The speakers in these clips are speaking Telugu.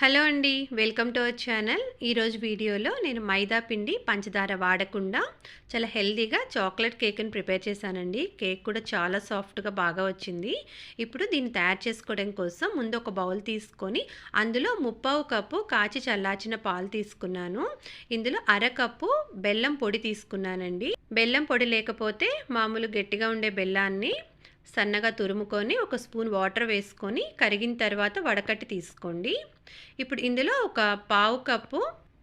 హలో అండి, వెల్కమ్ టు అవర్ ఛానల్. ఈరోజు వీడియోలో నేను మైదా పిండి పంచదార వాడకుండా చాలా హెల్తీగా చాక్లెట్ కేక్ని ప్రిపేర్ చేశానండి. కేక్ కూడా చాలా సాఫ్ట్గా బాగా వచ్చింది. ఇప్పుడు దీన్ని తయారు చేసుకోవడం కోసం ముందు ఒక బౌల్ తీసుకొని అందులో 1/2 కప్పు కాచి చల్లార్చిన పాలు తీసుకున్నాను. ఇందులో 1/2 కప్పు బెల్లం పొడి తీసుకున్నానండి. బెల్లం పొడి లేకపోతే మామూలు గట్టిగా ఉండే బెల్లాన్ని సన్నగా తురుముకొని ఒక స్పూన్ వాటర్ వేసుకొని కరిగిన తర్వాత వడకట్టి తీసుకోండి. ఇప్పుడు ఇందులో ఒక 1/2 కప్పు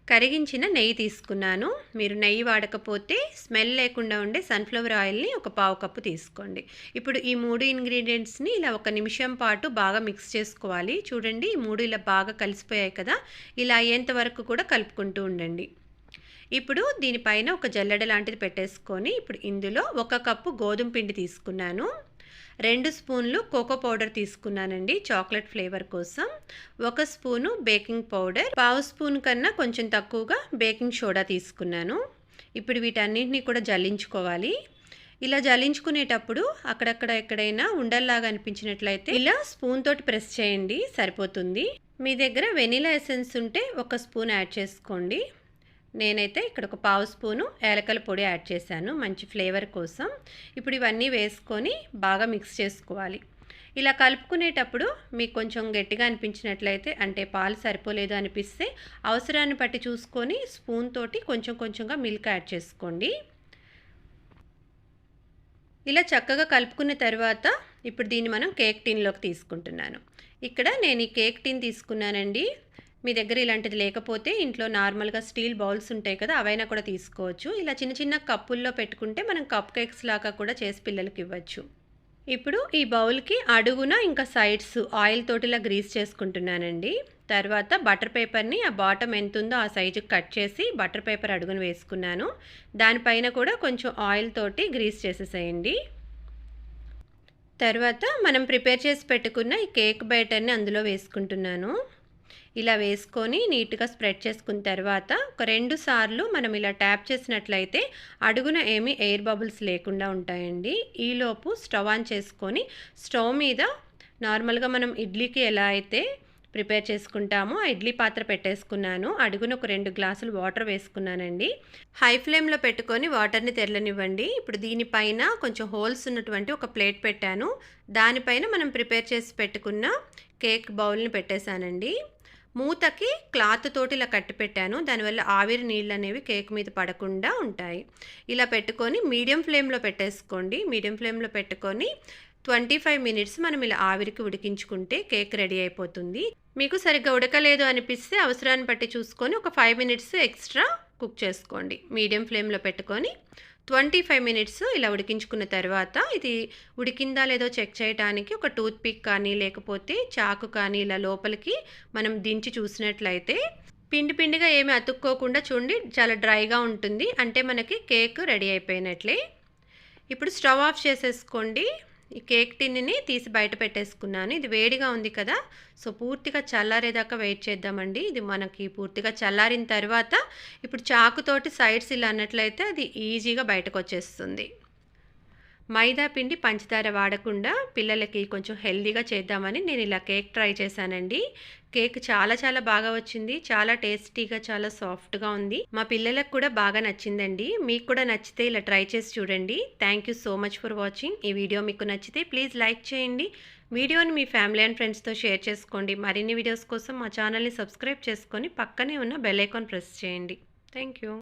కరిగించిన నెయ్యి తీసుకున్నాను. మీరు నెయ్యి వాడకపోతే స్మెల్ లేకుండా ఉండే సన్ఫ్లవర్ ఆయిల్ని ఒక 1/2 కప్పు తీసుకోండి. ఇప్పుడు ఈ 3 ఇంగ్రీడియంట్స్ని ఇలా 1 నిమిషం పాటు బాగా మిక్స్ చేసుకోవాలి. చూడండి, ఈ 3 ఇలా బాగా కలిసిపోయాయి కదా, ఇలా అయ్యేంత వరకు కూడా కలుపుకుంటూ ఉండండి. ఇప్పుడు దీనిపైన ఒక జల్లెడ లాంటిది పెట్టేసుకొని ఇప్పుడు ఇందులో 1 కప్పు గోధుమ పిండి తీసుకున్నాను. 2 స్పూన్లు కోకో పౌడర్ తీసుకున్నానండి చాక్లెట్ ఫ్లేవర్ కోసం. 1 స్పూను బేకింగ్ పౌడర్, 1/2 స్పూన్ కన్నా కొంచెం తక్కువగా బేకింగ్ సోడా తీసుకున్నాను. ఇప్పుడు వీటన్నింటినీ కూడా జల్లించుకోవాలి. ఇలా జల్లించుకునేటప్పుడు అక్కడక్కడ ఎక్కడైనా ఉండల్లాగా అనిపించినట్లయితే ఇలా స్పూన్ తోటి ప్రెస్ చేయండి, సరిపోతుంది. మీ దగ్గర వెనిలా ఎసెన్స్ ఉంటే 1 స్పూన్ యాడ్ చేసుకోండి. నేనైతే ఇక్కడ ఒక 1/2 స్పూను యాలకల పొడి యాడ్ చేశాను మంచి ఫ్లేవర్ కోసం. ఇప్పుడు ఇవన్నీ వేసుకొని బాగా మిక్స్ చేసుకోవాలి. ఇలా కలుపుకునేటప్పుడు మీకు కొంచెం గట్టిగా అనిపించినట్లయితే, అంటే పాలు సరిపోలేదు అనిపిస్తే అవసరాన్ని బట్టి చూసుకొని స్పూన్ తోటి కొంచెం కొంచెంగా మిల్క్ యాడ్ చేసుకోండి. ఇలా చక్కగా కలుపుకున్న తర్వాత ఇప్పుడు దీన్ని మనం కేక్ టిన్లోకి తీసుకుంటున్నాను. ఇక్కడ నేను ఈ కేక్ టిన్ తీసుకున్నానండి. మీ దగ్గర ఇలాంటిది లేకపోతే ఇంట్లో నార్మల్గా స్టీల్ బౌల్స్ ఉంటాయి కదా, అవైనా కూడా తీసుకోవచ్చు. ఇలా చిన్న చిన్న కప్పుల్లో పెట్టుకుంటే మనం కప్ కేక్స్ లాగా కూడా చేసి పిల్లలకి ఇవ్వచ్చు. ఇప్పుడు ఈ బౌల్కి అడుగున ఇంకా సైడ్స్ ఆయిల్ తోటి ఇలా గ్రీస్ చేసుకుంటున్నానండి. తర్వాత బటర్ పేపర్ని ఆ బాటమ్ ఎంత ఉందో ఆ సైజుకి కట్ చేసి బటర్ పేపర్ అడుగున వేసుకున్నాను. దానిపైన కూడా కొంచెం ఆయిల్ తోటి గ్రీస్ చేసేసేయండి. తర్వాత మనం ప్రిపేర్ చేసి పెట్టుకున్న ఈ కేక్ బ్యాటర్ని అందులో వేసుకుంటున్నాను. ఇలా వేసుకొని నీట్గా స్ప్రెడ్ చేసుకున్న తర్వాత ఒక 2 సార్లు మనం ఇలా ట్యాప్ చేసినట్లయితే అడుగున ఏమీ ఎయిర్ బబుల్స్ లేకుండా ఉంటాయండి. ఈలోపు స్టవ్ ఆన్ చేసుకొని స్టవ్ మీద నార్మల్గా మనం ఇడ్లీకి ఎలా అయితే ప్రిపేర్ చేసుకుంటామో ఆ ఇడ్లీ పాత్ర పెట్టేసుకున్నాను. అడుగున ఒక 2 గ్లాసులు వాటర్ వేసుకున్నానండి. హై ఫ్లేమ్లో పెట్టుకొని వాటర్ని తెరలనివ్వండి. ఇప్పుడు దీనిపైన కొంచెం హోల్స్ ఉన్నటువంటి ఒక ప్లేట్ పెట్టాను. దానిపైన మనం ప్రిపేర్ చేసి పెట్టుకున్న కేక్ బౌల్ని పెట్టేశానండి. మూతకి క్లాత్ తోటి ఇలా కట్టి పెట్టాను. దానివల్ల ఆవిరి నీళ్ళు అనేవి కేక్ మీద పడకుండా ఉంటాయి. ఇలా పెట్టుకొని మీడియం ఫ్లేమ్లో పెట్టేసుకోండి. మీడియం ఫ్లేమ్లో పెట్టుకొని 25 మినిట్స్ మనం ఇలా ఆవిరికి ఉడికించుకుంటే కేక్ రెడీ అయిపోతుంది. మీకు సరిగ్గా ఉడకలేదు అనిపిస్తే అవసరాన్ని బట్టి చూసుకొని ఒక 5 మినిట్స్ ఎక్స్ట్రా కుక్ చేసుకోండి. మీడియం ఫ్లేమ్లో పెట్టుకొని 25 మినిట్స్ ఇలా ఉడికించుకున్న తర్వాత ఇది ఉడికిందా లేదో చెక్ చేయడానికి ఒక టూత్ పిక్ కానీ లేకపోతే చాకు కానీ ఇలా లోపలికి మనం దించి చూసినట్లయితే పిండి పిండిగా ఏమీ అతుక్కోకుండా చూడండి, చాలా డ్రైగా ఉంటుంది. అంటే మనకి కేక్ రెడీ అయిపోయినట్లే. ఇప్పుడు స్టవ్ ఆఫ్ చేసేసుకోండి. ఈ కేక్ టిన్ని తీసి బయట పెట్టేసుకున్నాను. ఇది వేడిగా ఉంది కదా, సో పూర్తిగా చల్లారేదాకా వెయిట్ చేద్దామండి. ఇది మనకి పూర్తిగా చల్లారిన తర్వాత ఇప్పుడు చాకుతోటి సైడ్స్ ఇలా అన్నట్లయితే అది ఈజీగా బయటకు వచ్చేస్తుంది. మైదా పిండి పంచదార వాడకుండా పిల్లలకి కొంచెం హెల్తీగా చేద్దామని నేను ఇలా కేక్ ట్రై చేశానండి. కేక్ చాలా చాలా బాగా వచ్చింది. చాలా టేస్టీగా, చాలా సాఫ్ట్గా ఉంది. మా పిల్లలకు కూడా బాగా నచ్చిందండి. మీకు కూడా నచ్చితే ఇలా ట్రై చేసి చూడండి. Thank you so much for watching. ఈ వీడియో మీకు నచ్చితే ప్లీజ్ లైక్ చేయండి. వీడియోని మీ ఫ్యామిలీ అండ్ ఫ్రెండ్స్తో షేర్ చేసుకోండి. మరిన్ని వీడియోస్ కోసం మా ఛానల్ని సబ్స్క్రైబ్ చేసుకొని పక్కనే ఉన్న బెల్ ఐకాన్ ప్రెస్ చేయండి. Thank you.